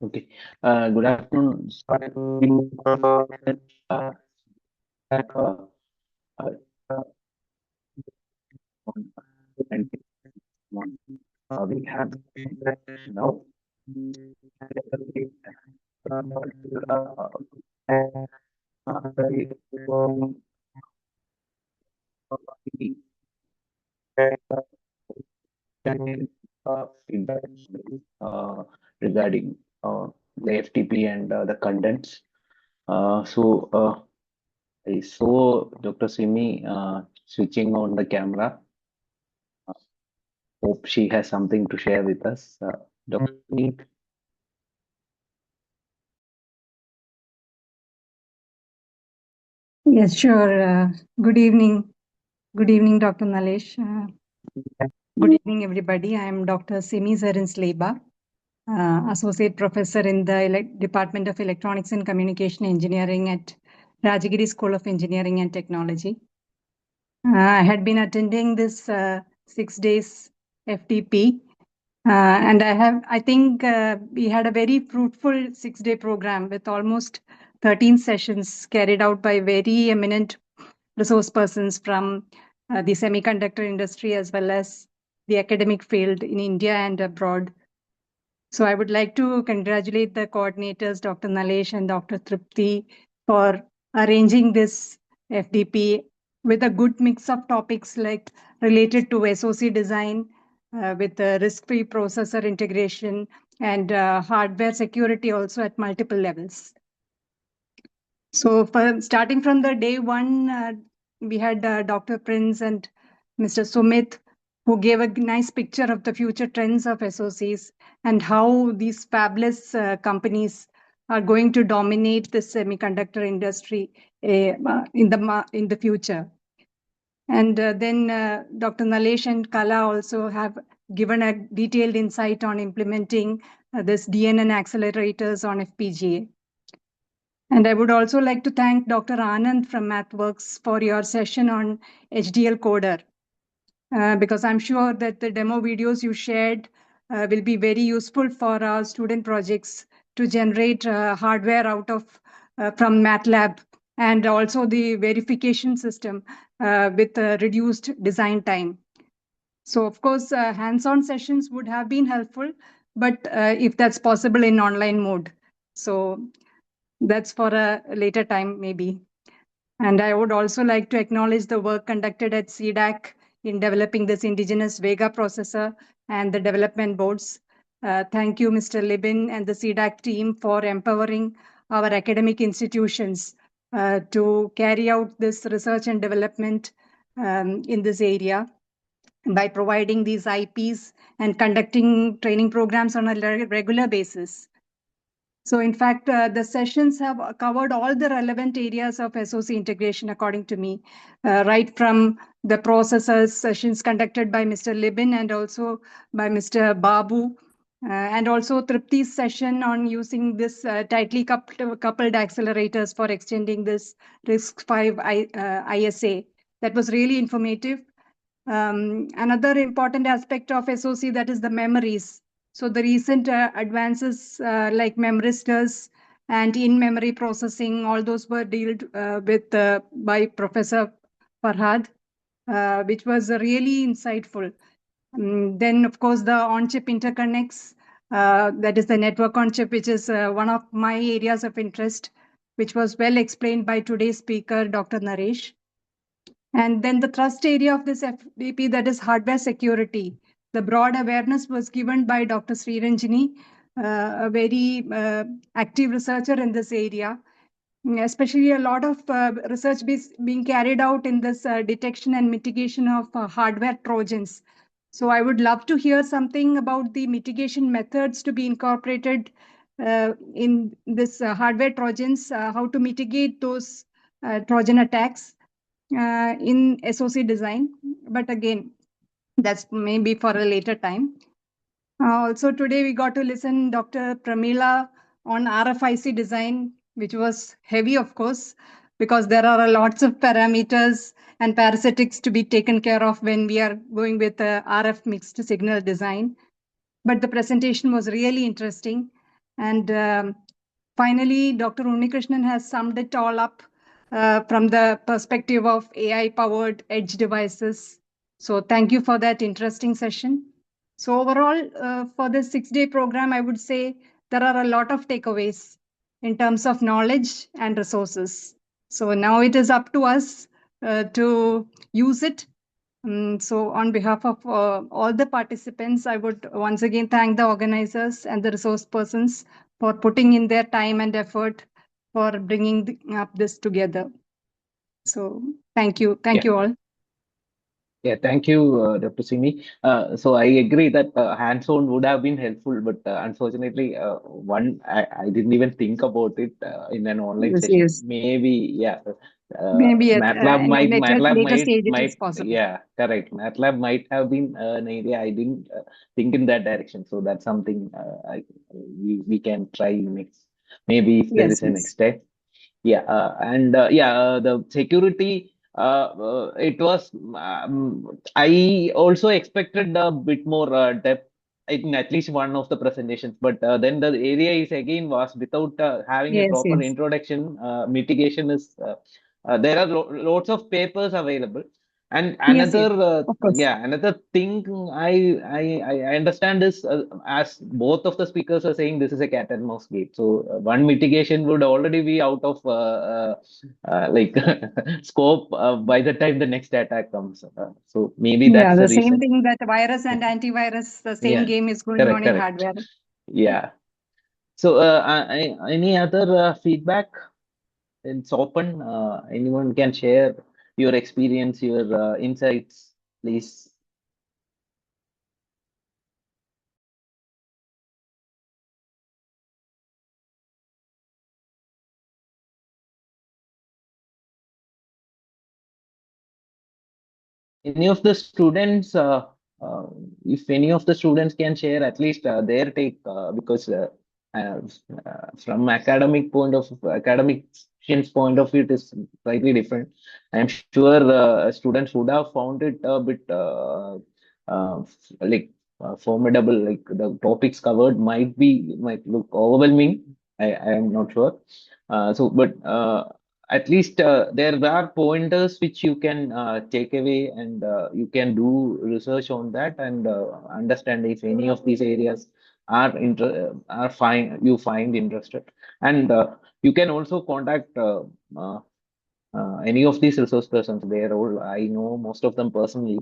Okay. Good afternoon. Sorry to uh, uh, uh, and we have now uh, regarding the FTP and the contents. I saw Dr. Simi switching on the camera. Hope she has something to share with us. Dr. Simi. Yes, sure. Good evening. Good evening, Dr. Nalesh. Good evening, everybody. I am Dr. Simi Sleba, Associate Professor in the Department of Electronics and Communication Engineering at Rajagiri School of Engineering and Technology. I had been attending this 6 days FTP, and I think we had a very fruitful 6-day program with almost 13 sessions carried out by very eminent resource persons from the semiconductor industry as well as the academic field in India and abroad. So I would like to congratulate the coordinators, Dr. Nalesh and Dr. Tripti, for arranging this FDP with a good mix of topics like related to SoC design with risk-free processor integration and hardware security also at multiple levels. So starting from the day one, we had Dr. Prince and Mr. Sumit, who gave a nice picture of the future trends of SoCs and how these fabless companies are going to dominate the semiconductor industry in the future. And then Dr. Nalesh and Kala also have given a detailed insight on implementing this DNN accelerators on FPGA. And I would also like to thank Dr. Anand from MathWorks for your session on HDL Coder, because I'm sure that the demo videos you shared will be very useful for our student projects to generate hardware out of from MATLAB and also the verification system with reduced design time. So of course, hands-on sessions would have been helpful, but if that's possible in online mode. So that's for a later time, maybe. And I would also like to acknowledge the work conducted at CDAC in developing this indigenous Vega processor and the development boards. Thank you, Mr. Libin and the CDAC team for empowering our academic institutions to carry out this research and development in this area by providing these IPs and conducting training programs on a regular basis. So in fact, the sessions have covered all the relevant areas of SoC integration, according to me, right from the processors sessions conducted by Mr. Libin and also by Mr. Babu, and also Tripti's session on using this tightly coupled accelerators for extending this RISC-V ISA. That was really informative. Another important aspect of SoC, that is the memories. So the recent advances like memristors and in-memory processing, all those were dealt with by Professor Farhad, which was really insightful. Then, of course, the on-chip interconnects, that is the network on chip, which is one of my areas of interest, which was well explained by today's speaker, Dr. Naresh. And then the thrust area of this FDP, that is hardware security. The broad awareness was given by Dr. Sriranjini, a very active researcher in this area. Especially a lot of research being carried out in this detection and mitigation of hardware Trojans. So I would love to hear something about the mitigation methods to be incorporated in this hardware Trojans, how to mitigate those Trojan attacks in SoC design. But again, that's maybe for a later time. Also today we got to listen Dr. Pramila on RFIC design, which was heavy, of course, because there are lots of parameters and parasitics to be taken care of when we are going with RF mixed signal design. But the presentation was really interesting. And finally, Dr. Unnikrishnan has summed it all up from the perspective of AI-powered edge devices. So thank you for that interesting session. So overall, for this 6-day program, I would say there are a lot of takeaways in terms of knowledge and resources. So now it is up to us to use it. So on behalf of all the participants, I would once again thank the organizers and the resource persons for putting in their time and effort for bringing up this together. So thank you. Thank you all. Yeah, thank you, Dr. Simi. So I agree that hands-on would have been helpful, but unfortunately, I didn't even think about it in an online Yes, session. yes. Maybe, yeah. Maybe at later MATLAB stage it is might, possible. yeah, correct. MATLAB might have been an area I didn't think in that direction. So that's something we can try next. Maybe if there Yes, is a yes. next step. Yeah, the security, it was, I also expected a bit more depth in at least one of the presentations, but then the area is again vast without having a Yes, proper yes. introduction. Mitigation is, there are lots of papers available. And Yes, yes. Of course. another thing I understand is, as both of the speakers are saying, this is a cat and mouse game. So one mitigation would already be out of like scope by the time the next attack comes. So maybe Yeah, that's the the same reason. thing that virus and antivirus, the same Yeah, game is going on correct, in correct. hardware. Yeah. So any other feedback? It's open. Anyone can share your experience, your insights, please. Any of the students, uh, if any of the students can share at least their take, because uh, from academician's point of view, it is slightly different. I am sure students would have found it a bit uh, like formidable. Like the topics covered might look overwhelming. I am not sure. But at least there are pointers which you can take away, and you can do research on that, and understand if any of these areas are fine, you find interested. And you can also contact uh, any of these resource persons. They are all, I know most of them personally,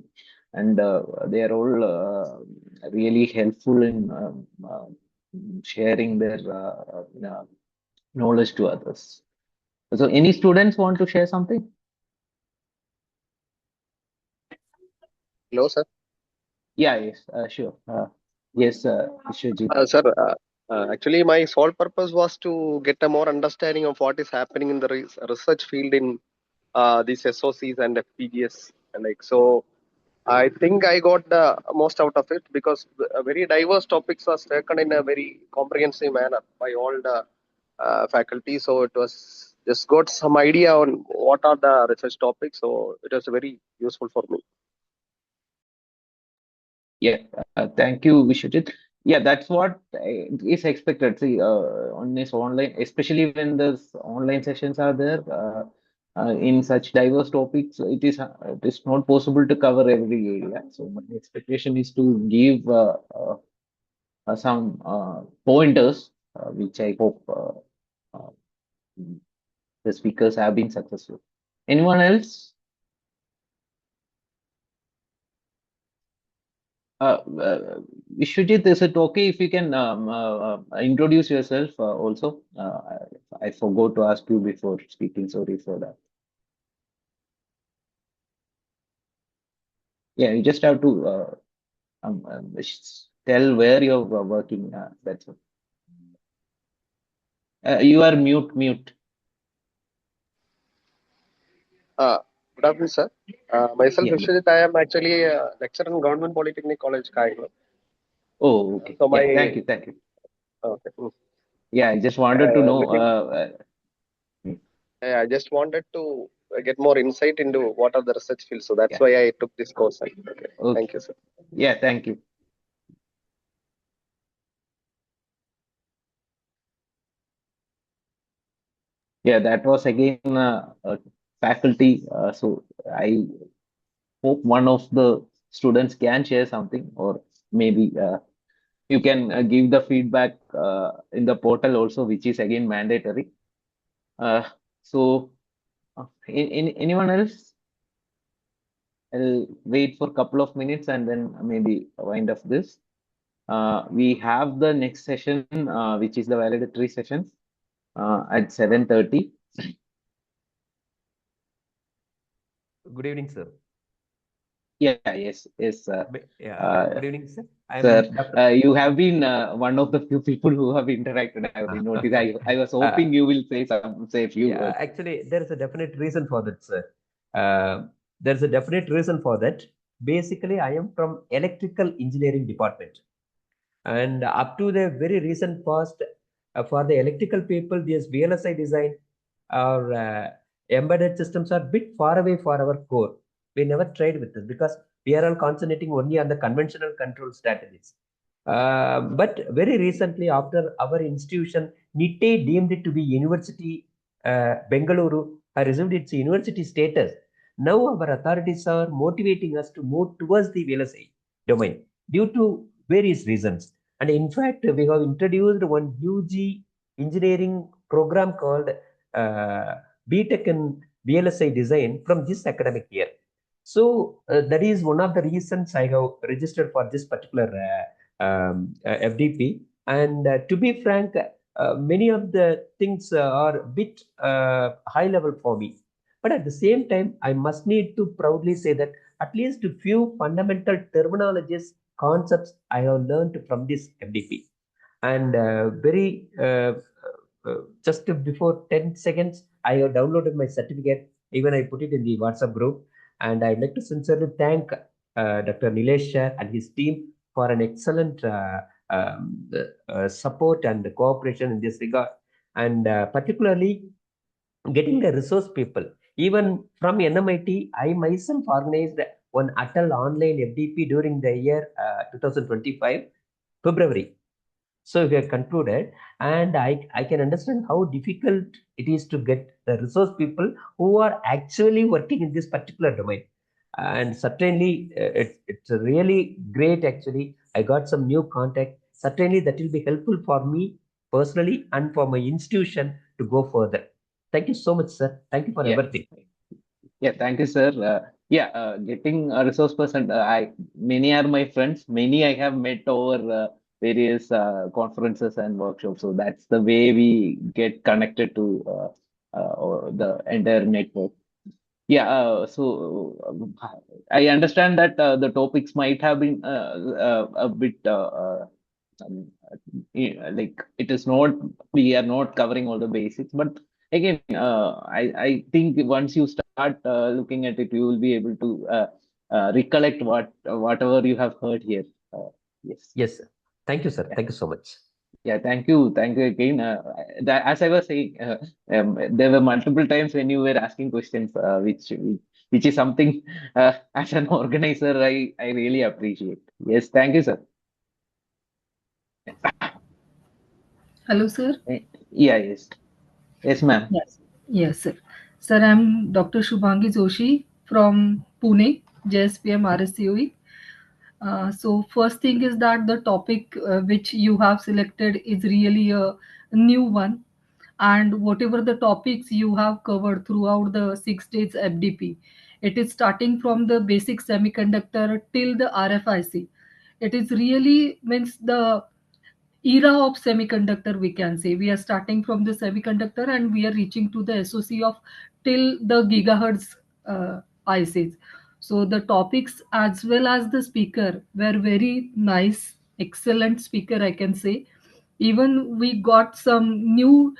and they are all really helpful in sharing their knowledge to others. So any students want to share something? Hello, sir. Yeah, yes, sure. Yes, Vishwajit. Sir, actually, my sole purpose was to get a more understanding of what is happening in the research field in these SOCs and FPGAs. Like so, I think I got the most out of it because very diverse topics was taken in a very comprehensive manner by all the faculty. So it was just got some idea on what are the research topics. So it was very useful for me. Yeah, thank you, Vishwajit. Yeah, that's what is expected. See, on this online, especially when those online sessions are there, in such diverse topics, it is not possible to cover every area. So my expectation is to give some pointers, which I hope uh, the speakers have been successful. Anyone else? Vishwajit, is it okay if you can introduce yourself also? I forgot to ask you before speaking. Sorry for that. Yeah, you just have to tell where you're working. That's it. You are mute. Uh, Good afternoon, sir. Myself, Yeah. Vishwajit, I am actually a lecturer in Government Polytechnic College, Kaigam. Oh, okay. So Yeah. my Thank you. okay. Yeah, I just wanted to know. Looking, I just wanted to get more insight into what are the research fields. So that's Yeah. why I took this course. Okay. Okay. Thank you, sir. Yeah. Thank you. Yeah, that was again faculty. So I hope one of the students can share something, or maybe you can give the feedback in the portal also, which is again mandatory. Uh, so, anyone else? I'll wait for a couple of minutes and then maybe wind up this. We have the next session, which is the valedictory session at 7:30. Good evening, sir. Yeah, yes, Good evening, sir. sir. I'm Dr. You have been one of the few people who have interacted. I have noticed. I was Uh, hoping you will say a few yeah, words. actually, there is a definite reason for that, sir. There's a definite reason for that. Basically, I am from electrical engineering department, and up to the very recent past, for the electrical people, this VLSI design or embedded systems are bit far away for our core. We never tried with this because we are all concentrating only on the conventional control strategies. But very recently, after our institution, NITE deemed it to be University Bengaluru, received its university status. Now our authorities are motivating us to move towards the VLSI domain due to various reasons. And in fact, we have introduced one UG engineering program called BTech in VLSI design from this academic year. So that is one of the reasons I have registered for this particular FDP. And to be frank, many of the things are a bit high level for me. But at the same time, I must need to proudly say that at least a few fundamental terminologies, concepts I have learned from this FDP. And just before 10 seconds, I have downloaded my certificate. Even I put it in the WhatsApp group. And I'd like to sincerely thank Dr. Nilesh and his team for an excellent support and cooperation in this regard. And particularly getting the resource people. Even from NMIT, I myself organized one ATAL online FDP during the year 2025, February. So we have concluded, and I can understand how difficult it is to get the resource people who are actually working in this particular domain. And certainly, it's really great. Actually, I got some new contact. Certainly, that will be helpful for me personally and for my institution to go further. Thank you so much, sir. Thank you for Yeah. everything. Yeah, thank you, sir. Getting a resource person, many are my friends. Many I have met over various conferences and workshops. So that's the way we get connected to or the entire network. Yeah, I understand that the topics might have been a bit um, like it is not, we are not covering all the basics, but again, I think once you start looking at it, you will be able to recollect whatever you have heard here. Yes. Yes, sir. Thank you, sir. Thank you so much. Yeah, thank you again. As I was saying, there were multiple times when you were asking questions, which is something as an organizer I really appreciate. Yes, thank you, sir. Hello, sir. Yeah, yes. Yes, ma'am. Yes. Yes, sir. Sir, I'm Dr. Shubhangi Joshi from Pune, JSPM RSCOE. So first thing is that the topic which you have selected is really a new one, and whatever the topics you have covered throughout the 6 days FDP, it is starting from the basic semiconductor till the RFIC. It is really means the era of semiconductor, we can say. We are starting from the semiconductor and we are reaching to the SoC of till the gigahertz ICs. So the topics as well as the speaker were very nice, excellent speaker, I can say. Even we got some new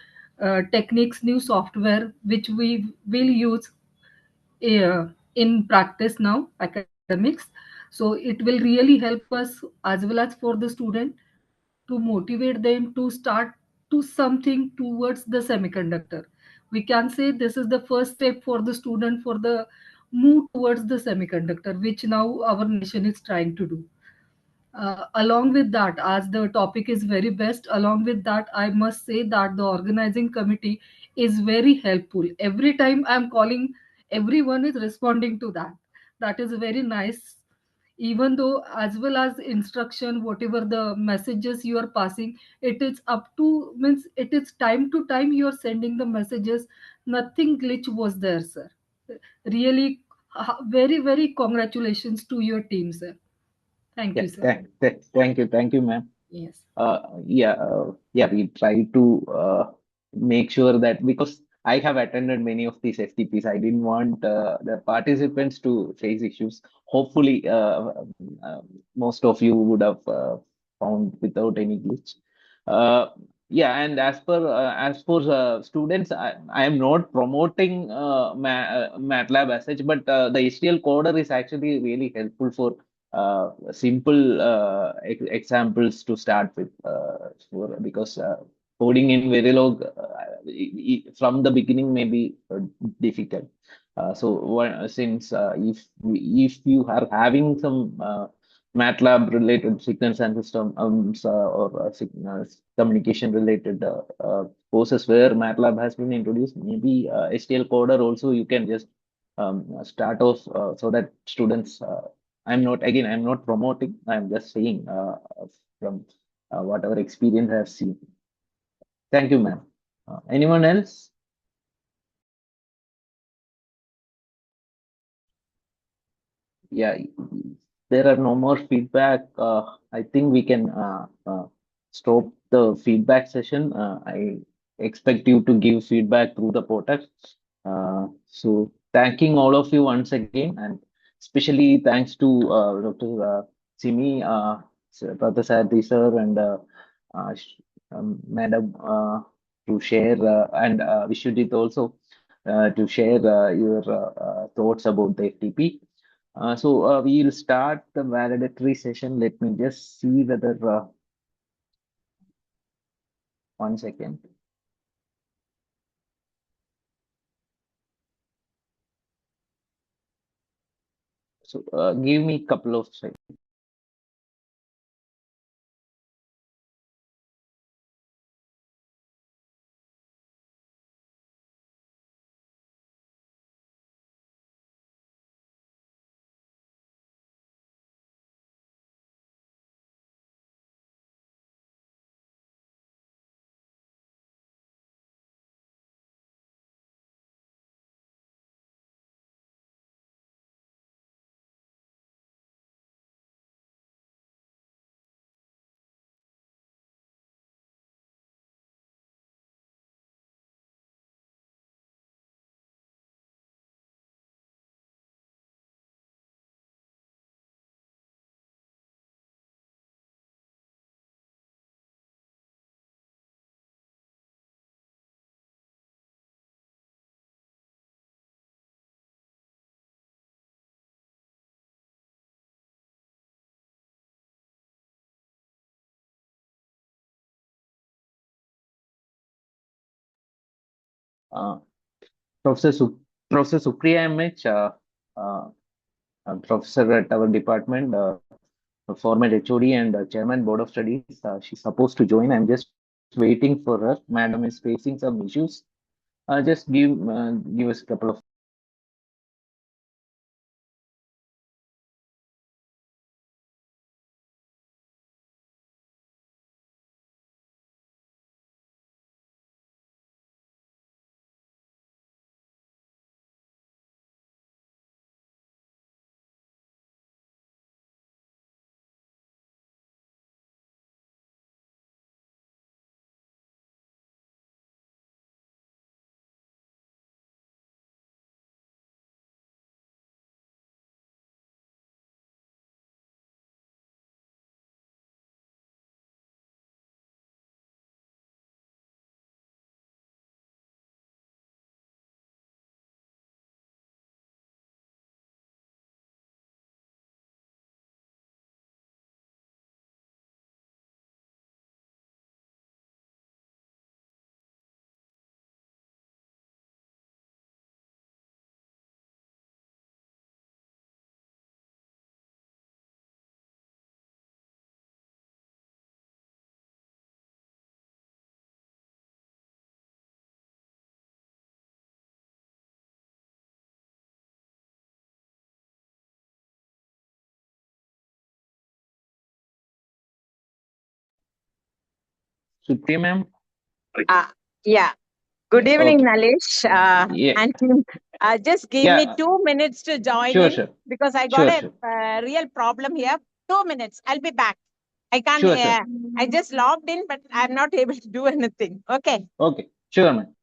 techniques, new software which we will use in practice now, academics. So it will really help us as well as for the student to motivate them to start to something towards the semiconductor. We can say this is the first step for the student for the move towards the semiconductor, which now our nation is trying to do. Along with that, as the topic is very best, along with that, I must say that the organizing committee is very helpful. Every time I'm calling, everyone is responding to that. That is very nice. Even though, as well as instruction, whatever the messages you are passing, it is up to means it is time to time you are sending the messages. Nothing glitch was there, sir. Really, very, very congratulations to your team, sir. Thank Yeah, you, sir. thank you, ma'am. Yes. Yeah, we try to make sure that because I have attended many of these FTPs, I didn't want the participants to face issues. Hopefully, most of you would have found without any glitch. Uh, yeah, and as for students, I am not promoting MATLAB as such, but the HTL coder is actually really helpful for simple examples to start with because coding in Verilog from the beginning may be difficult. Since if you are having some MATLAB related sequence and system or communication related courses where MATLAB has been introduced, maybe HTL coder also you can just start off so that students I'm not promoting. I'm just saying from whatever experience I've seen. Thank you, ma'am. Anyone else? Yeah, there are no more feedback. I think we can stop the feedback session. I expect you to give feedback through the portal. So thanking all of you once again, and especially thanks to Dr. Simi, Dr. Sadhi sir, and Madam to share, and Vishwajit also to share your thoughts about the FTP. We'll start the valedictory session. Let me just see whether 1 second. So give me a couple of seconds. Uh, Professor Professor Supriya MH, uh, professor at our department. former HOD and Chairman Board of Studies. She's supposed to join. I'm just waiting for her. Madam is facing some issues. Just give us a couple of. Supriya ma'am. Yeah. Good evening, Okay. Nalish Yeah. and team. Just give me Yeah. 2 minutes to join Sure. in Sure. because I got Sure. a real problem here. 2 minutes. I'll be back. I can't. Sure. I just logged in, but I'm not able to do anything. Okay. Okay. Sure, ma'am.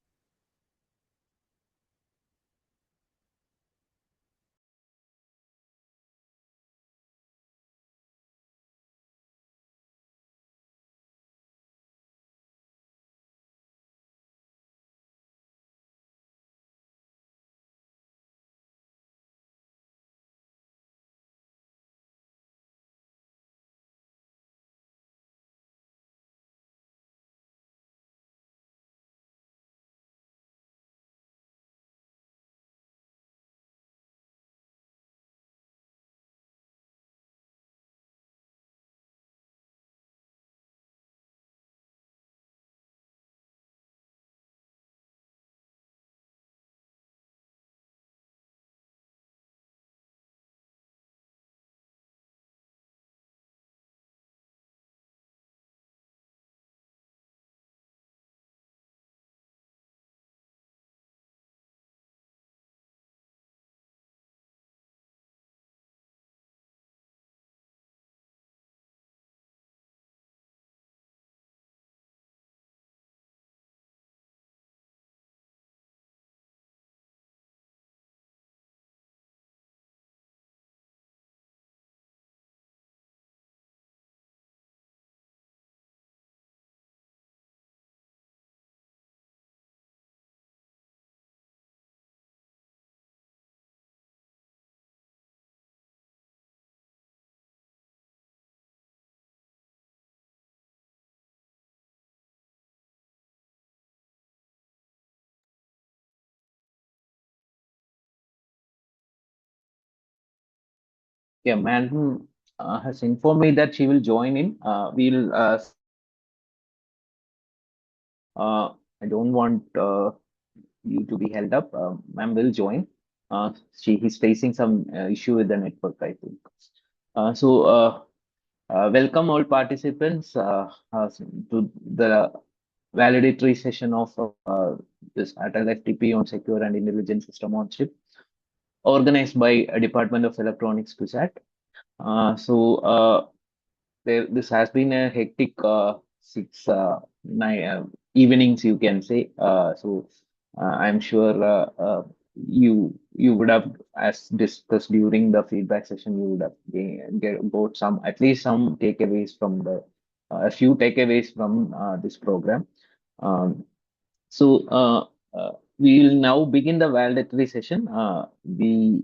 Yeah, madam has informed me that she will join in. We'll I don't want you to be held up. Ma'am will join. She is facing some issue with the network, I think. Welcome all participants to the valedictory session of this ATAL FDP on secure and intelligent system on chip, organized by Department of Electronics, CUSAT. This has been a hectic 6 9 evenings, you can say. I'm sure you would have, as discussed during the feedback session, you would have got some, at least some takeaways from the a few takeaways from this program. Um, we will now begin the valedictory session. We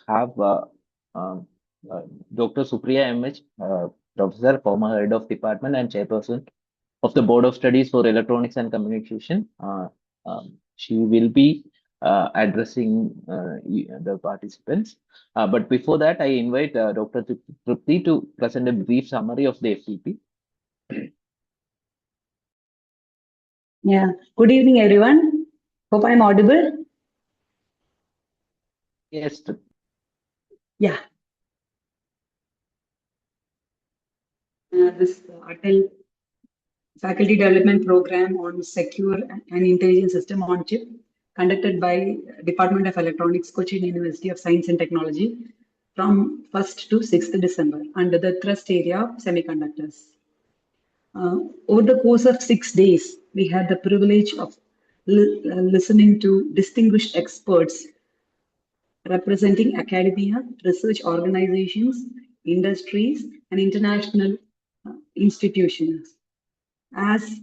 have um, uh, Dr. Supriya MH, Professor, former Head of Department and Chairperson of the Board of Studies for Electronics and Communication. She will be addressing the participants. But before that, I invite Dr. Trupti to present a brief summary of the FDP. Yeah. Good evening, everyone. Hope I'm audible. Yes. Yeah. This ATAL Faculty Development Program on Secure and Intelligent System on Chip, conducted by Department of Electronics, Cochin University of Science and Technology, from 1st to 6th December, under the thrust area of semiconductors. Over the course of 6 days, we had the privilege of listening to distinguished experts representing academia, research organizations, industries, and international institutions. As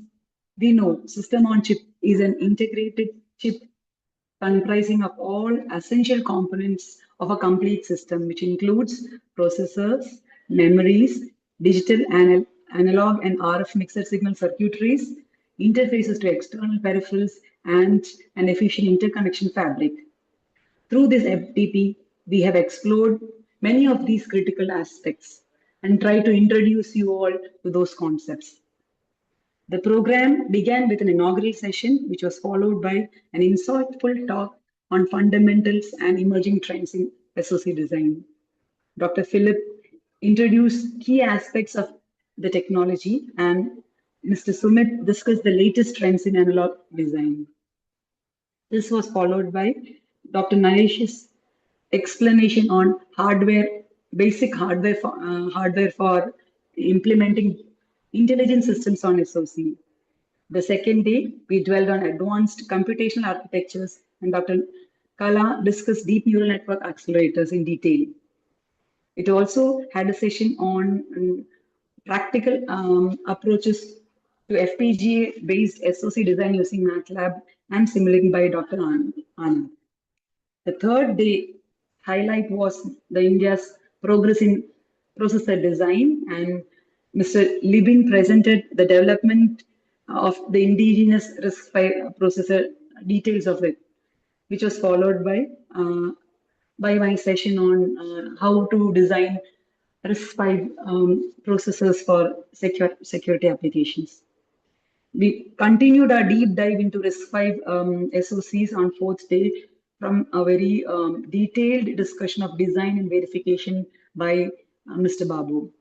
we know, system on chip is an integrated chip comprising of all essential components of a complete system, which includes processors, memories, digital analog and RF mixer signal circuitries, interfaces to external peripherals, and an efficient interconnection fabric. Through this FDP, we have explored many of these critical aspects and try to introduce you all to those concepts. The program began with an inaugural session, which was followed by an insightful talk on fundamentals and emerging trends in SoC design. Dr. Philip introduced key aspects of the technology, and Mr. Sumit discussed the latest trends in analog design. This was followed by Dr. Naresh's explanation on hardware, basic hardware for implementing intelligent systems on SoC. The second day, we dwelled on advanced computational architectures, and Dr. Kala discussed deep neural network accelerators in detail. It also had a session on practical approaches to FPGA-based SoC design using MATLAB and simulating by Dr. Anand. The third day highlight was the India's progress in processor design, and Mr. Libin presented the development of the indigenous RISC-V processor, details of it, which was followed by my session on how to design RISC-V processors for security applications. We continued our deep dive into RISC-V SoCs on fourth day from a very detailed discussion of design and verification by Mr. Babu.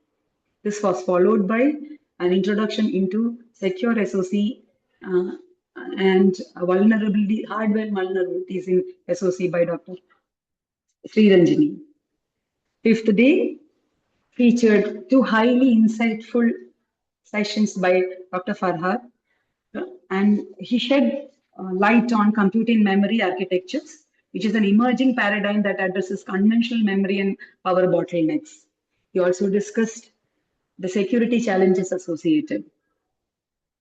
This was followed by an introduction into secure SoC and hardware vulnerabilities in SoC by Dr. Sriranjani. Fifth day featured two highly insightful sessions by Dr. Farhad, and he shed light on computing memory architectures, which is an emerging paradigm that addresses conventional memory and power bottlenecks. He also discussed the security challenges associated.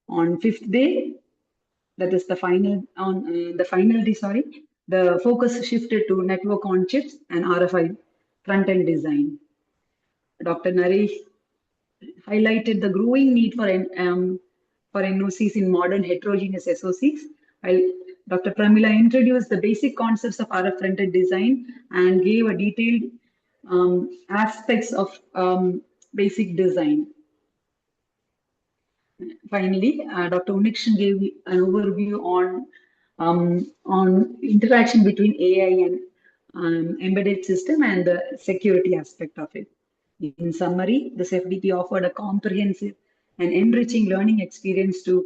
On fifth day, that is the final day, the focus shifted to network on chips and RFI front-end design. Dr. Naresh highlighted the growing need for NOCs in modern heterogeneous SoCs, while Dr. Pramila introduced the basic concepts of RF front-end design and gave a detailed aspects of basic design. Finally, Dr. Unikshan gave an overview on interaction between AI and embedded system and the security aspect of it. In summary, this FDP offered a comprehensive and enriching learning experience in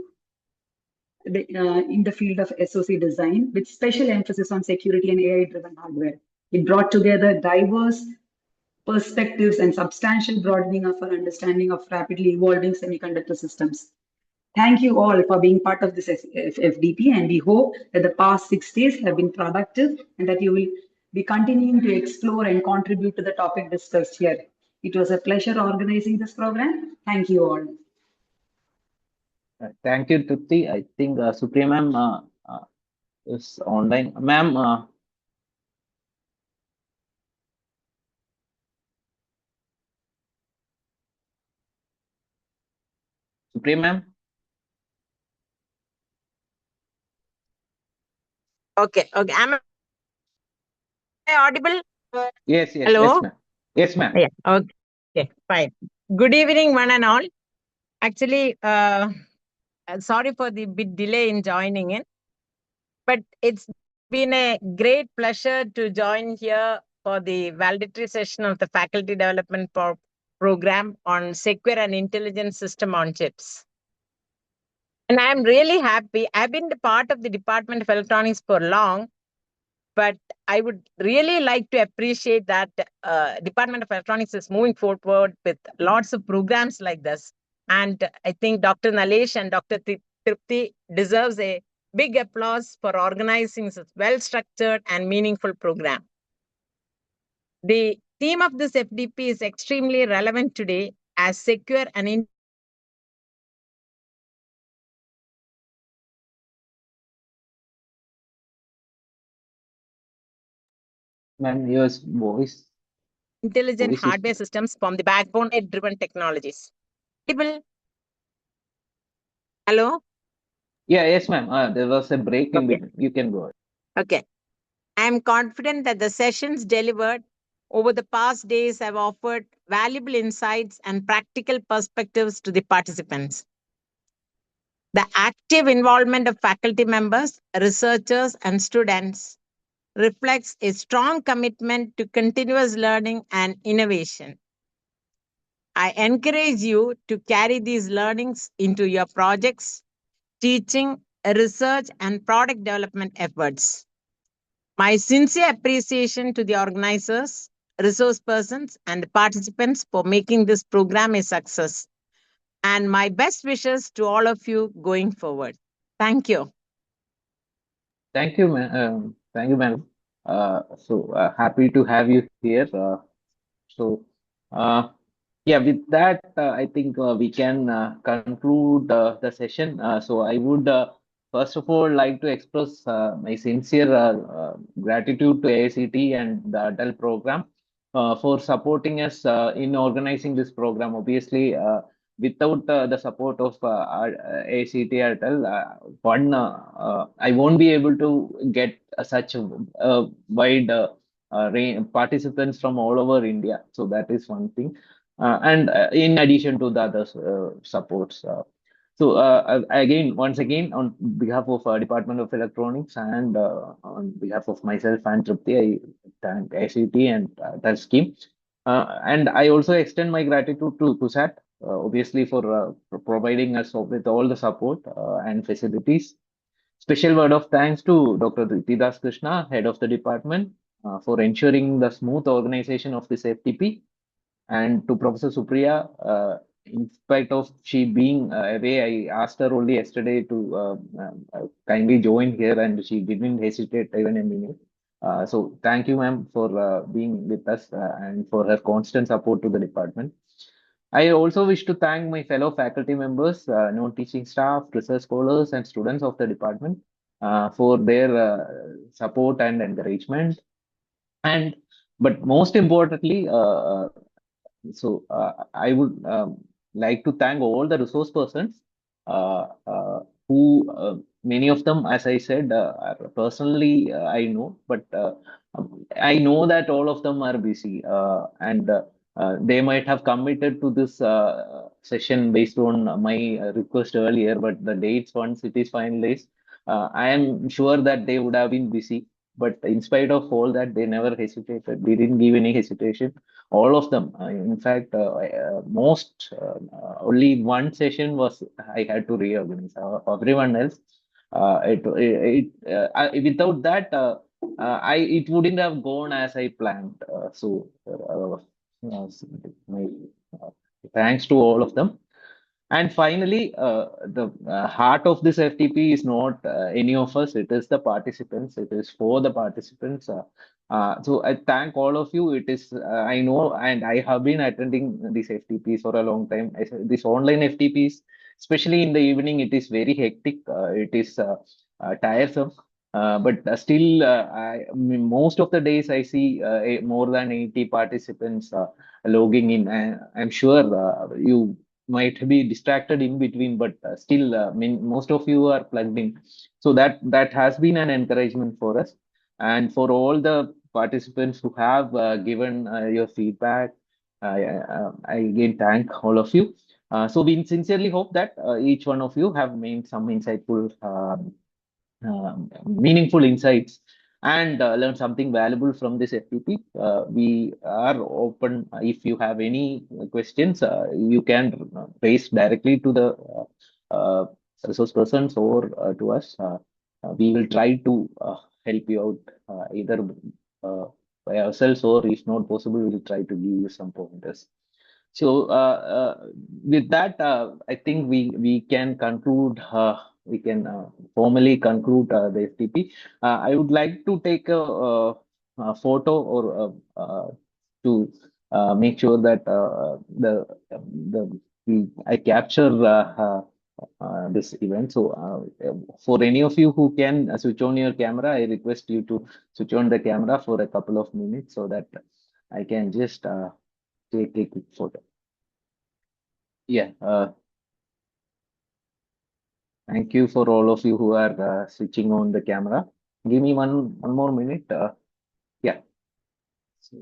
the field of SoC design, with special emphasis on security and AI-driven hardware. It brought together diverse perspectives and substantial broadening of our understanding of rapidly evolving semiconductor systems. Thank you all for being part of this FDP, and we hope that the past 6 days have been productive and that you will be continuing to explore and contribute to the topic discussed here. It was a pleasure organizing this program. Thank you all. Thank you, Trupti. I think Supriya ma'am is online. Ma'am, Supriya ma'am. Okay. Am I audible? Yes, yes, Hello? yes, ma'am. Yes, ma'am. Yeah. Okay. Fine. Good evening, one and all. Actually, sorry for the bit delay in joining in, but it's been a great pleasure to join here for the valedictory session of the Faculty Development Program on Secure and Intelligent System on Chips. And I'm really happy. I've been the part of the Department of Electronics for long, but I would really like to appreciate that Department of Electronics is moving forward with lots of programs like this. And I think Dr. Nalesh and Dr. Tripti deserves a big applause for organizing such well-structured and meaningful program. The theme of this FDP is extremely relevant today as secure and Ma'am, your intelligent voice is. hardware systems from the backbone-driven technologies. Hello? Yeah, yes, ma'am. There was a break in Okay. between. You can go ahead. Okay. I am confident that the sessions delivered over the past days have offered valuable insights and practical perspectives to the participants. The active involvement of faculty members, researchers, and students reflects a strong commitment to continuous learning and innovation. I encourage you to carry these learnings into your projects, teaching, research, and product development efforts. My sincere appreciation to the organizers, resource persons, and participants for making this program a success. And my best wishes to all of you going forward. Thank you. Thank you, ma'am. Thank you, ma'am. Happy to have you here. So, uh, yeah, with that, I think we can conclude the session. I would first of all like to express my sincere gratitude to AICTE and the ATAL program for supporting us in organizing this program. Obviously, without the support of AICTE ATAL, I won't be able to get such a wide participants from all over India. So that is one thing. And in addition to the other supports. Again, once again, on behalf of Department of Electronics and on behalf of myself and Tripti, I thank ICT and that scheme. And I also extend my gratitude to KUSAT, obviously for providing us with all the support and facilities. Special word of thanks to Dr. Dhiti Das Krishna, head of the department, for ensuring the smooth organization of this FTP, and to Professor Supriya, in spite of she being away, I asked her only yesterday to kindly join here, and she didn't hesitate even a minute. So thank you, ma'am, for being with us and for her constant support to the department. I also wish to thank my fellow faculty members, non-teaching staff, research scholars, and students of the department for their support and encouragement. And but most importantly, I would like to thank all the resource persons who many of them, as I said, are personally I know, but I know that all of them are busy and they might have committed to this session based on my request earlier, but the dates once it is finalized, I am sure that they would have been busy. But in spite of all that, they never hesitated. They didn't give any hesitation, all of them. In fact, most only one session was I had to reorganize. Everyone else, without that, I it wouldn't have gone as I planned. My uh, thanks to all of them. And finally, the heart of this FTP is not any of us, it is the participants. It is for the participants. So I thank all of you. It is, I know, and I have been attending these FTPs for a long time. This online FTPs, especially in the evening, it is very hectic. It is tiresome. But still, most of the days I see more than 80 participants logging in. I'm sure you might be distracted in between, but still, most of you are plugged in. So that has been an encouragement for us, and for all the participants who have given your feedback. I again thank all of you. So we sincerely hope that each one of you have made some insightful, meaningful insights and learn something valuable from this FTP. We are open. If you have any questions, you can raise directly to the uh, resource persons or to us. We will try to help you out either uh, by ourselves, or if not possible, we will try to give you some pointers. So with that, I think we can conclude. We can formally conclude the FTP. I would like to take a photo or to make sure that I capture this event. So for any of you who can switch on your camera, I request you to switch on the camera for a couple of minutes so that I can just take a quick photo. Yeah, thank you for all of you who are switching on the camera. Give me one more minute. Yeah. So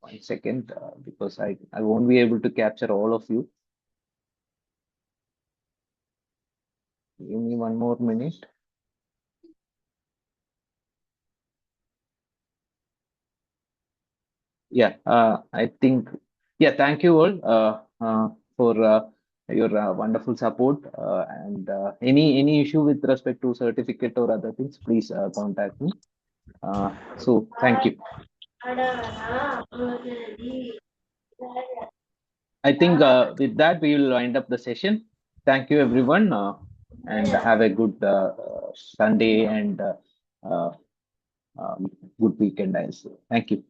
1 second, because I won't be able to capture all of you. Give me one more minute. Yeah, I think. Yeah, thank you all for your wonderful support. And any issue with respect to certificate or other things, please contact me. So thank you. I think with that, we will wind up the session. Thank you, everyone, and have a good Sunday and uh, good weekend. Also. Thank you.